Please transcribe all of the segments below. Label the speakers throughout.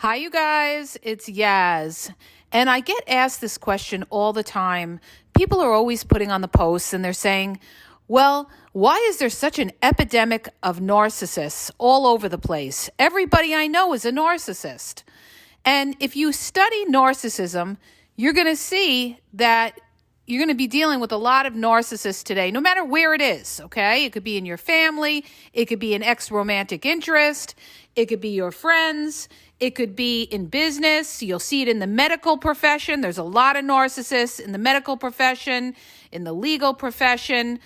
Speaker 1: Hi, you guys. It's Yaz. And I get asked this question all the time. People are always putting on the posts and they're saying, well, why is there such an epidemic of narcissists all over the place? Everybody I know is a narcissist. And if you study narcissism, you're going to see that you're going to be dealing with a lot of narcissists today, no matter where it is, okay? It could be in your family. It could be an ex-romantic interest. It could be your friends. It could be in business. You'll see it in the medical profession. There's a lot of narcissists in the medical profession, in the legal profession,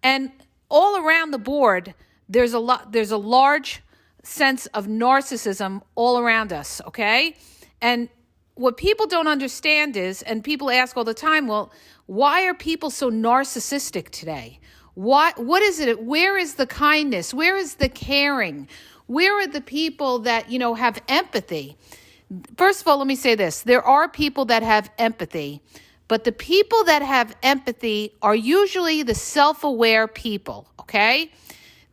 Speaker 1: and all around the board, there's a large sense of narcissism all around us, okay? And what people don't understand is, and people ask all the time, well, why are people so narcissistic today? What is it? Where is the kindness? Where is the caring? Where are the people that, have empathy? First of all, let me say this. There are people that have empathy, but the people that have empathy are usually the self-aware people, okay?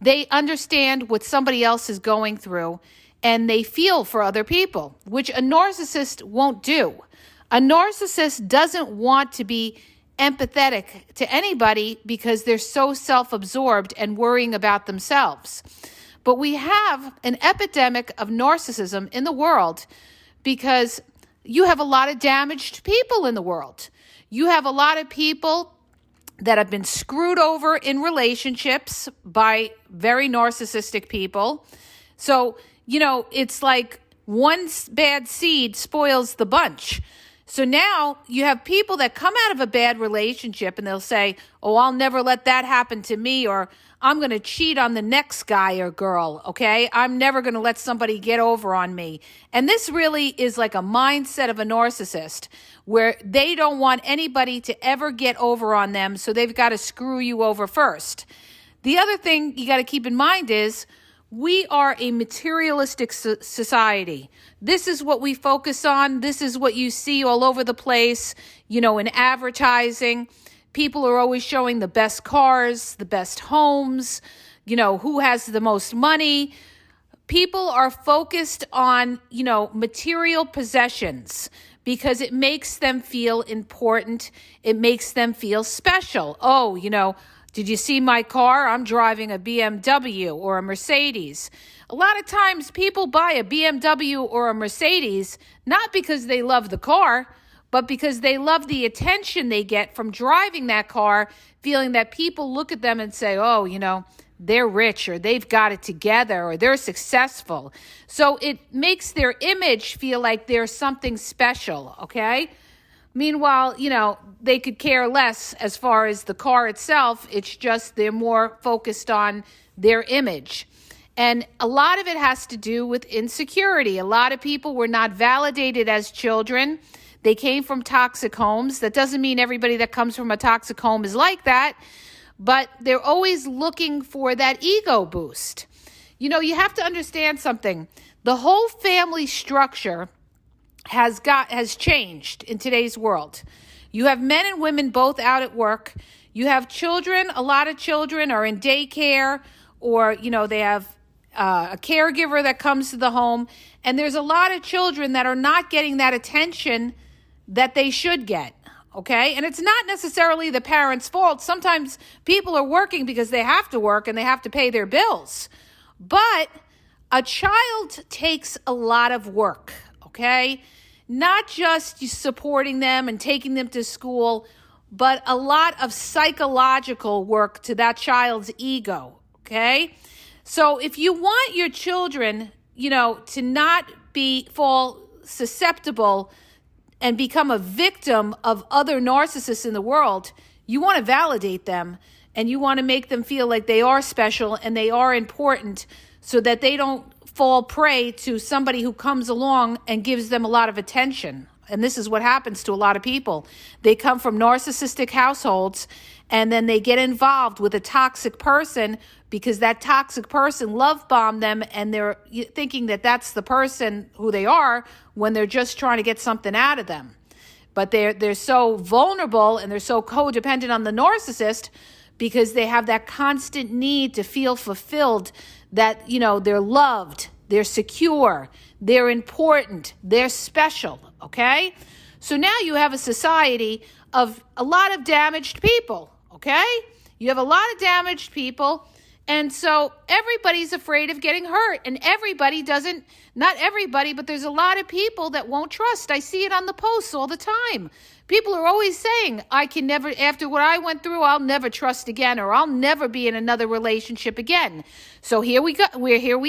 Speaker 1: They understand what somebody else is going through, and they feel for other people, which a narcissist won't do. A narcissist doesn't want to be empathetic to anybody because they're so self-absorbed and worrying about themselves. But we have an epidemic of narcissism in the world because you have a lot of damaged people in the world. You have a lot of people that have been screwed over in relationships by very narcissistic people. So, it's like one bad seed spoils the bunch. So now you have people that come out of a bad relationship and they'll say, oh, I'll never let that happen to me, or I'm going to cheat on the next guy or girl, okay? I'm never going to let somebody get over on me. And this really is like a mindset of a narcissist where they don't want anybody to ever get over on them, so they've got to screw you over first. The other thing you got to keep in mind is we are a materialistic society. This is what we focus on. This is what you see all over the place, in advertising. People are always showing the best cars, the best homes, who has the most money. People are focused on, material possessions because it makes them feel important. It makes them feel special. Oh, did you see my car? I'm driving a BMW or a Mercedes. A lot of times people buy a BMW or a Mercedes not because they love the car, but because they love the attention they get from driving that car, feeling that people look at them and say, oh, they're rich, or they've got it together, or they're successful. So it makes their image feel like they're something special, okay? Meanwhile, they could care less as far as the car itself. It's just they're more focused on their image. And a lot of it has to do with insecurity. A lot of people were not validated as children. They came from toxic homes. That doesn't mean everybody that comes from a toxic home is like that, but they're always looking for that ego boost. You have to understand something. The whole family structure has changed in today's world. You have men and women both out at work. You have children. A lot of children are in daycare, or, they have a caregiver that comes to the home. And there's a lot of children that are not getting that attention that they should get, okay? And it's not necessarily the parents' fault. Sometimes people are working because they have to work and they have to pay their bills. But a child takes a lot of work, okay? Not just supporting them and taking them to school, but a lot of psychological work to that child's ego, okay? So if you want your children, to not fall susceptible and become a victim of other narcissists in the world, you want to validate them and you want to make them feel like they are special and they are important so that they don't fall prey to somebody who comes along and gives them a lot of attention. And this is what happens to a lot of people. They come from narcissistic households and then they get involved with a toxic person because that toxic person love bombed them, and they're thinking that that's the person who they are when they're just trying to get something out of them. But they're so vulnerable and they're so codependent on the narcissist because they have that constant need to feel fulfilled, that, they're loved they're secure, they're important, they're special, okay? So now you have a society of a lot of damaged people, okay? You have a lot of damaged people, and so everybody's afraid of getting hurt, and everybody doesn't, not everybody, but there's a lot of people that won't trust. I see it on the posts all the time. People are always saying, I can never, after what I went through, I'll never trust again, or I'll never be in another relationship again. So here we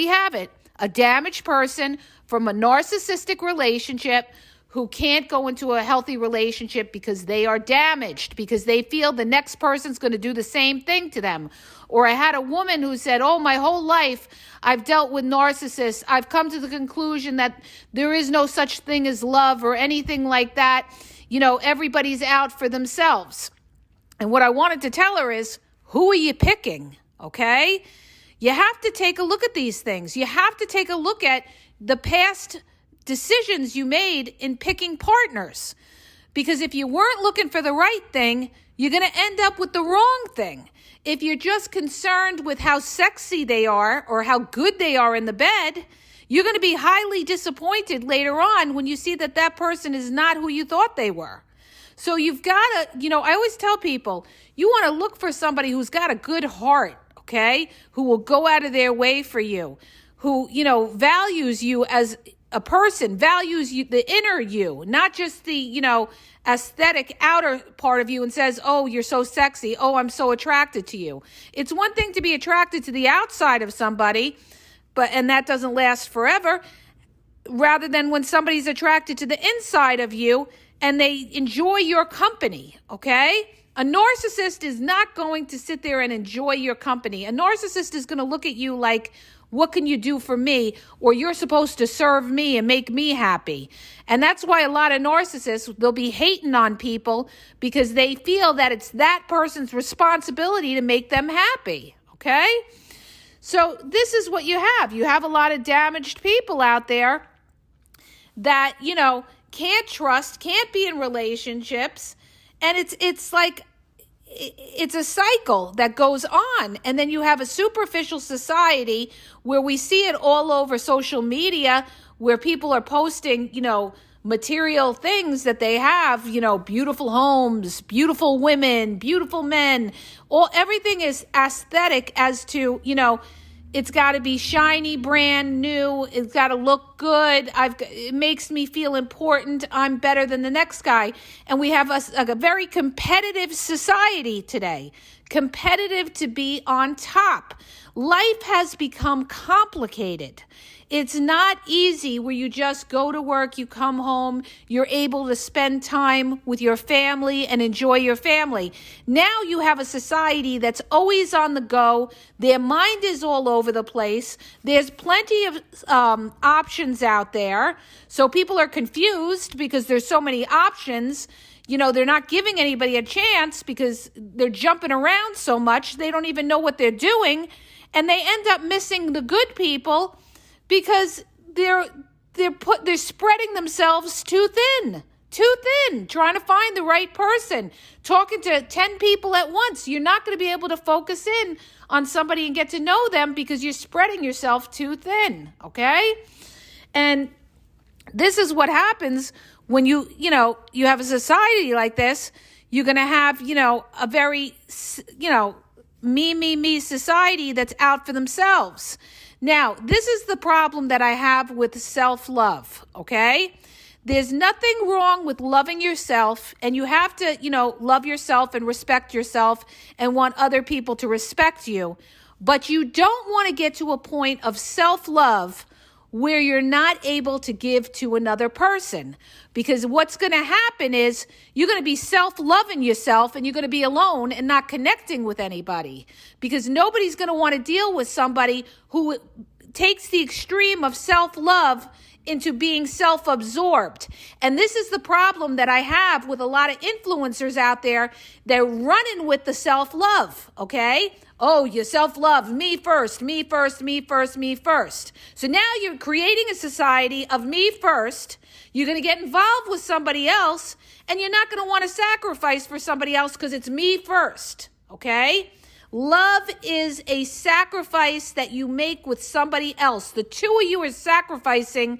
Speaker 1: have it. A damaged person from a narcissistic relationship who can't go into a healthy relationship because they are damaged, because they feel the next person's going to do the same thing to them. Or I had a woman who said, oh, my whole life I've dealt with narcissists. I've come to the conclusion that there is no such thing as love or anything like that. You know, everybody's out for themselves. And what I wanted to tell her is, who are you picking? Okay? You have to take a look at these things. You have to take a look at the past decisions you made in picking partners. Because if you weren't looking for the right thing, you're going to end up with the wrong thing. If you're just concerned with how sexy they are or how good they are in the bed, you're going to be highly disappointed later on when you see that that person is not who you thought they were. So you've got to, I always tell people, you want to look for somebody who's got a good heart, okay? Who will go out of their way for you, who, values you as a person, values you, the inner you, not just the, aesthetic outer part of you, and says, oh, you're so sexy. Oh, I'm so attracted to you. It's one thing to be attracted to the outside of somebody, and that doesn't last forever, rather than when somebody's attracted to the inside of you and they enjoy your company, okay? A narcissist is not going to sit there and enjoy your company. A narcissist is going to look at you like, what can you do for me? Or you're supposed to serve me and make me happy. And that's why a lot of narcissists, they'll be hating on people because they feel that it's that person's responsibility to make them happy, okay? So this is what you have. You have a lot of damaged people out there that, can't trust, can't be in relationships. And it's like, it's a cycle that goes on. And then you have a superficial society where we see it all over social media, where people are posting, material things that they have, beautiful homes, beautiful women, beautiful men. Everything is aesthetic as to, it's got to be shiny, brand new. It's got to look good. It makes me feel important. I'm better than the next guy. And we have a very competitive society today, competitive to be on top. Life has become complicated. It's not easy where you just go to work, you come home, you're able to spend time with your family and enjoy your family. Now you have a society that's always on the go. Their mind is all over the place. There's plenty of options out there. So people are confused because there's so many options. They're not giving anybody a chance because they're jumping around so much. They don't even know what they're doing. And they end up missing the good people because they're spreading themselves too thin, trying to find the right person, talking to 10 people at once. You're not going to be able to focus in on somebody and get to know them because you're spreading yourself too thin, okay? And this is what happens when you have a society like this. You're going to have, a very, me society that's out for themselves. Now, this is the problem that I have with self-love, okay? There's nothing wrong with loving yourself, and you have to, love yourself and respect yourself and want other people to respect you. But you don't want to get to a point of self-love where you're not able to give to another person. Because what's going to happen is you're going to be self-loving yourself and you're going to be alone and not connecting with anybody. Because nobody's going to want to deal with somebody who takes the extreme of self-love into being self-absorbed. And this is the problem that I have with a lot of influencers out there. They're running with the self-love, okay? Oh, you self-love, me first, me first, me first, me first. So now you're creating a society of me first. You're going to get involved with somebody else, and you're not going to want to sacrifice for somebody else because it's me first, okay? Love is a sacrifice that you make with somebody else. The two of you are sacrificing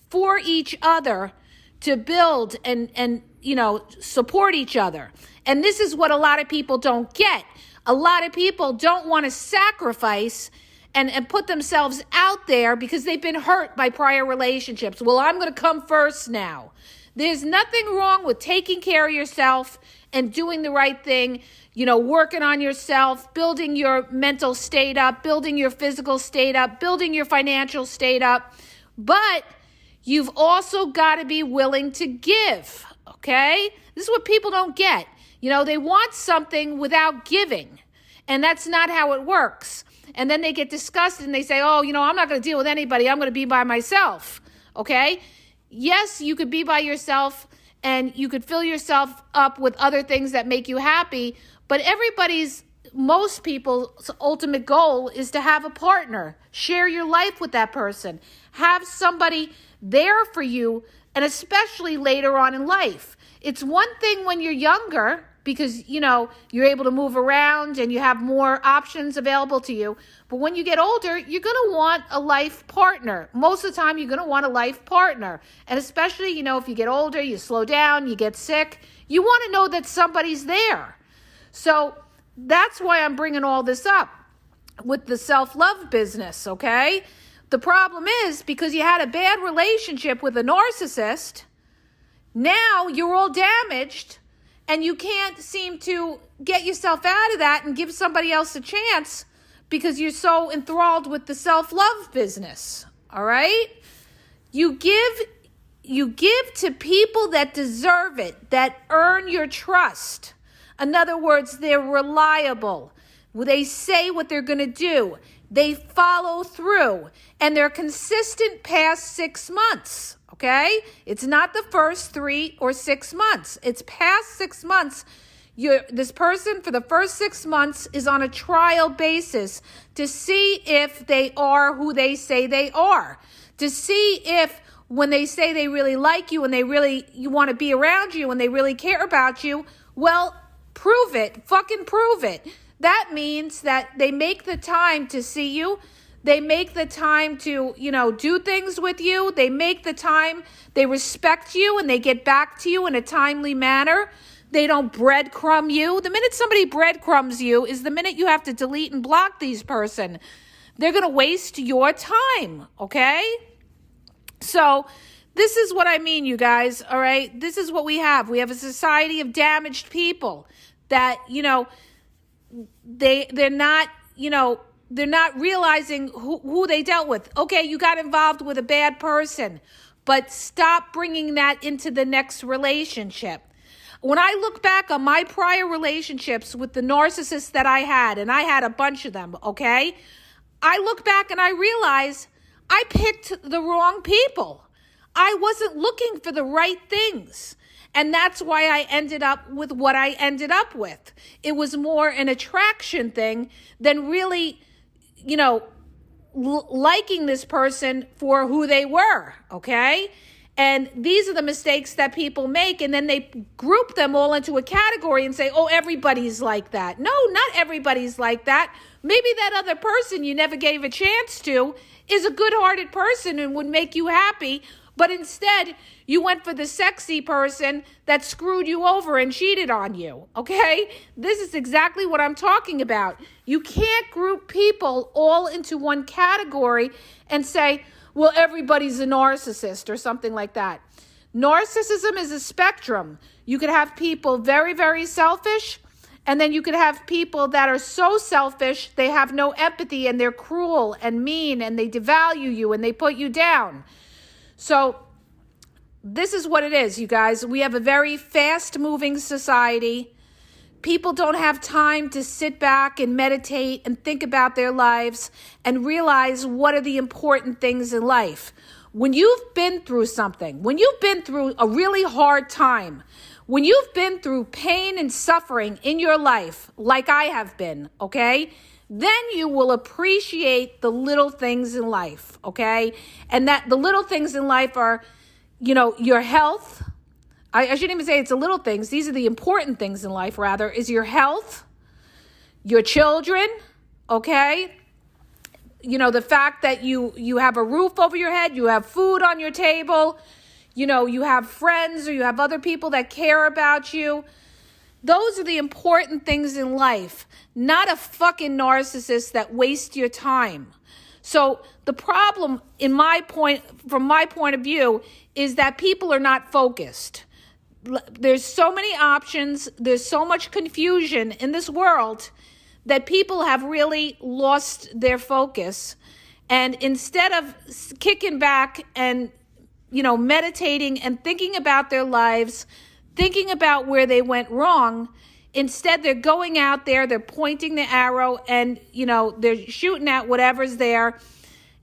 Speaker 1: for each other to build and support each other. And this is what a lot of people don't get. A lot of people don't want to sacrifice and put themselves out there because they've been hurt by prior relationships. Well, I'm going to come first now. There's nothing wrong with taking care of yourself and doing the right thing, working on yourself, building your mental state up, building your physical state up, building your financial state up. But you've also got to be willing to give, okay? This is what people don't get. They want something without giving, and that's not how it works. And then they get disgusted and they say, I'm not going to deal with anybody. I'm going to be by myself, okay? Yes, you could be by yourself and you could fill yourself up with other things that make you happy, but most people's ultimate goal is to have a partner, share your life with that person, have somebody there for you, and especially later on in life. It's one thing when you're younger because, you're able to move around and you have more options available to you. But when you get older, you're going to want a life partner. Most of the time, you're going to want a life partner. And especially, if you get older, you slow down, you get sick, you want to know that somebody's there. So that's why I'm bringing all this up with the self-love business, okay? The problem is because you had a bad relationship with a narcissist, now you're all damaged and you can't seem to get yourself out of that and give somebody else a chance because you're so enthralled with the self-love business, all right? You give to people that deserve it, that earn your trust. In other words, they're reliable. They say what they're going to do. They follow through, and they're consistent past 6 months, okay? It's not the first 3 or 6 months. It's past 6 months. This person for the first 6 months is on a trial basis to see if they are who they say they are, to see if when they say they really like you and you want to be around you and they really care about you, well, prove it. Fucking prove it. That means that they make the time to see you. They make the time to, do things with you. They make the time, they respect you, and they get back to you in a timely manner. They don't breadcrumb you. The minute somebody breadcrumbs you is the minute you have to delete and block these person. They're going to waste your time, okay? So this is what I mean, you guys, all right? This is what we have. We have a society of damaged people that, they're not realizing who they dealt with. Okay, you got involved with a bad person, but stop bringing that into the next relationship. When I look back on my prior relationships with the narcissists that I had, and I had a bunch of them, okay, I look back and I realize I picked the wrong people. I wasn't looking for the right things. And that's why I ended up with what I ended up with. It was more an attraction thing than really, liking this person for who they were, okay? And these are the mistakes that people make, and then they group them all into a category and say, oh, everybody's like that. No, not everybody's like that. Maybe that other person you never gave a chance to is a good-hearted person and would make you happy, but instead, you went for the sexy person that screwed you over and cheated on you, okay? This is exactly what I'm talking about. You can't group people all into one category and say, well, everybody's a narcissist or something like that. Narcissism is a spectrum. You could have people very, very selfish, and then you could have people that are so selfish, they have no empathy and they're cruel and mean and they devalue you and they put you down. So this is what it is, you guys. We have a very fast-moving society. People don't have time to sit back and meditate and think about their lives and realize what are the important things in life. When you've been through something, when you've been through a really hard time, when you've been through pain and suffering in your life, like I have been, okay, then you will appreciate the little things in life, okay? And that the little things in life are, your health. I shouldn't even say it's the little things. These are the important things in life, rather, is your health, your children, okay? The fact that you have a roof over your head, you have food on your table, you have friends or you have other people that care about you. Those are the important things in life, not a fucking narcissist that wastes your time. So the problem from my point of view, is that people are not focused. There's so many options. There's so much confusion in this world that people have really lost their focus. And instead of kicking back and, meditating and thinking about their lives, thinking about where they went wrong, instead they're going out there, they're pointing the arrow and, they're shooting at whatever's there.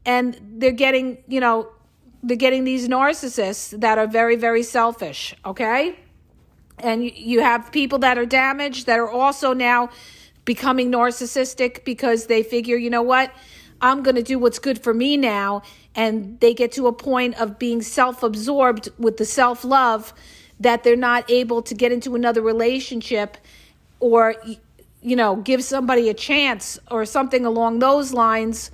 Speaker 1: And they're getting these narcissists that are very, very selfish, okay? And you have people that are damaged that are also now becoming narcissistic because they figure, you know what, I'm going to do what's good for me now. And they get to a point of being self-absorbed with the self-love that they're not able to get into another relationship or, give somebody a chance or something along those lines.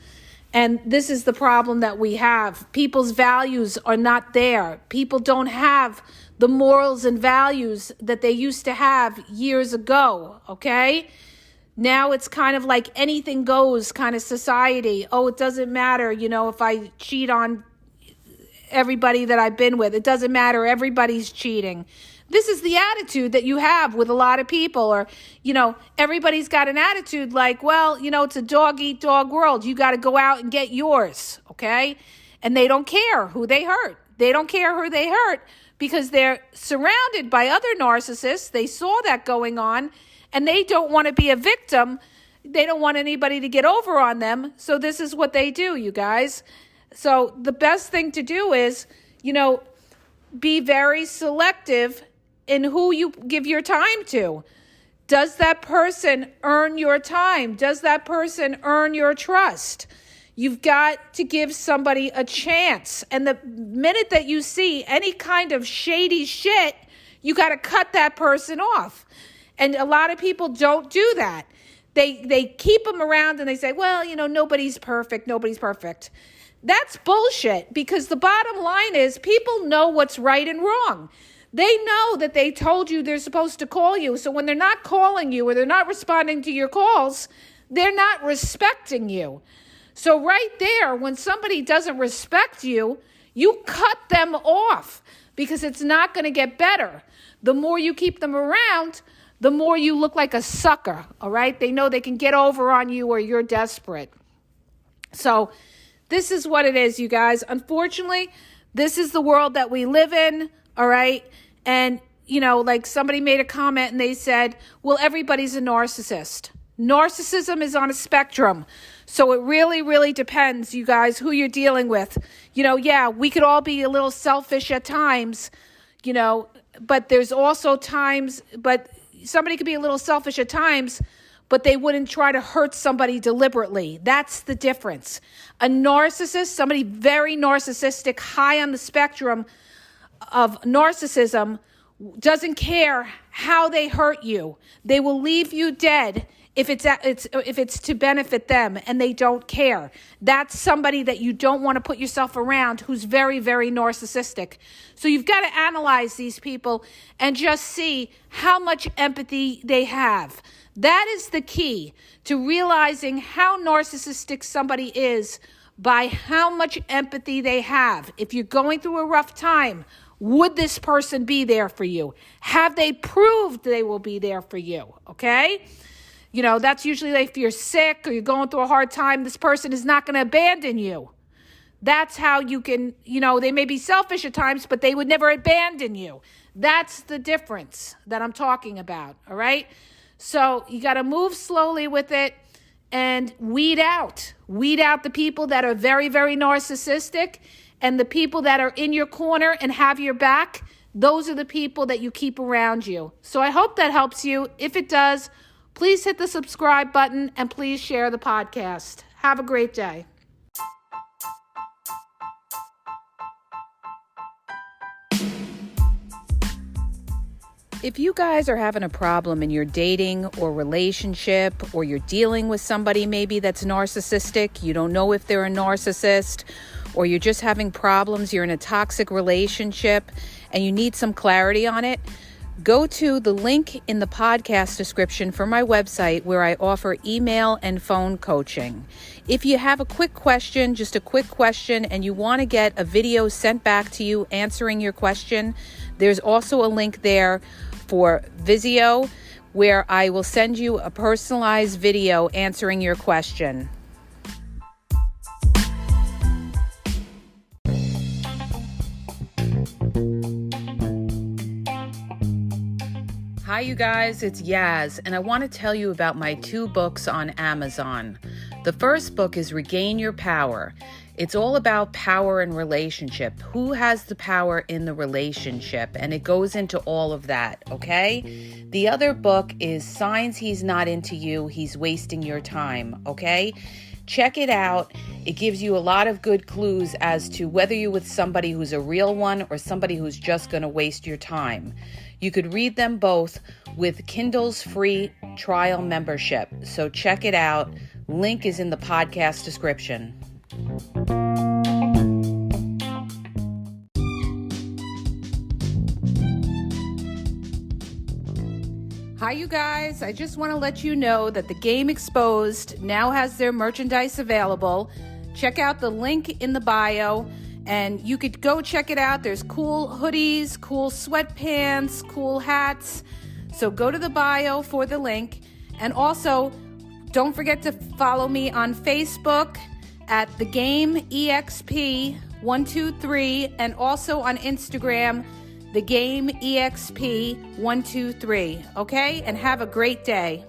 Speaker 1: And this is the problem that we have. People's values are not there. People don't have the morals and values that they used to have years ago, okay? Now it's kind of like anything goes kind of society. Oh, it doesn't matter, if I cheat on everybody that I've been with. It doesn't matter. Everybody's cheating. This is the attitude that you have with a lot of people, or, everybody's got an attitude like, well, it's a dog eat dog world. You got to go out and get yours. Okay. And they don't care who they hurt. They don't care who they hurt because they're surrounded by other narcissists. They saw that going on and they don't want to be a victim. They don't want anybody to get over on them. So this is what they do, you guys. So the best thing to do is, be very selective in who you give your time to. Does that person earn your time? Does that person earn your trust? You've got to give somebody a chance. And the minute that you see any kind of shady shit, you got to cut that person off. And a lot of people don't do that. They keep them around and they say, well, nobody's perfect. Nobody's perfect. That's bullshit, because the bottom line is people know what's right and wrong. They know that they told you they're supposed to call you. So when they're not calling you or they're not responding to your calls, they're not respecting you. So right there, when somebody doesn't respect you, you cut them off because it's not going to get better. The more you keep them around, the more you look like a sucker, all right? They know they can get over on you or you're desperate. So this is what it is, you guys. Unfortunately, this is the world that we live in, all right? And, like somebody made a comment and they said, well, everybody's a narcissist. Narcissism is on a spectrum. So it really, really depends, you guys, who you're dealing with. Yeah, we could all be a little selfish at times, but there's also times, but somebody could be a little selfish at times, but they wouldn't try to hurt somebody deliberately. That's the difference. A narcissist, somebody very narcissistic, high on the spectrum of narcissism, doesn't care how they hurt you. They will leave you dead if it's to benefit them, and they don't care. That's somebody that you don't want to put yourself around who's very, very narcissistic. So you've got to analyze these people and just see how much empathy they have. That is the key to realizing how narcissistic somebody is, by how much empathy they have. If you're going through a rough time, would this person be there for you? Have they proved they will be there for you? Okay? That's usually like if you're sick or you're going through a hard time, this person is not going to abandon you. That's how you can, they may be selfish at times, but they would never abandon you. That's the difference that I'm talking about, all right? So you got to move slowly with it and weed out the people that are very, very narcissistic, and the people that are in your corner and have your back. Those are the people that you keep around you. So I hope that helps you. If it does, please hit the subscribe button and please share the podcast. Have a great day. If you guys are having a problem in your dating or relationship, or you're dealing with somebody maybe that's narcissistic, you don't know if they're a narcissist, or you're just having problems, you're in a toxic relationship and you need some clarity on it, go to the link in the podcast description for my website where I offer email and phone coaching. If you have a quick question, just a quick question, and you want to get a video sent back to you answering your question, there's also a link there for Vizio where I will send you a personalized video answering your question. Hi, you guys, it's Yaz, and I want to tell you about my 2 books on Amazon. The first book is Regain Your Power. It's all about power and relationship. Who has the power in the relationship? And it goes into all of that, okay? The other book is Signs He's Not Into You, He's Wasting Your Time, okay? Check it out. It gives you a lot of good clues as to whether you're with somebody who's a real one or somebody who's just going to waste your time. You could read them both with Kindle's free trial membership. So check it out. Link is in the podcast description. Hi, you guys. I just want to let you know that the Game Exposed now has their merchandise available. Check out the link in the bio and you could go check it out. There's cool hoodies, cool sweatpants, cool hats. So go to the bio for the link. And also, don't forget to follow me on Facebook at The Game EXP 123 and also on Instagram, The Game EXP 123. Okay? And have a great day.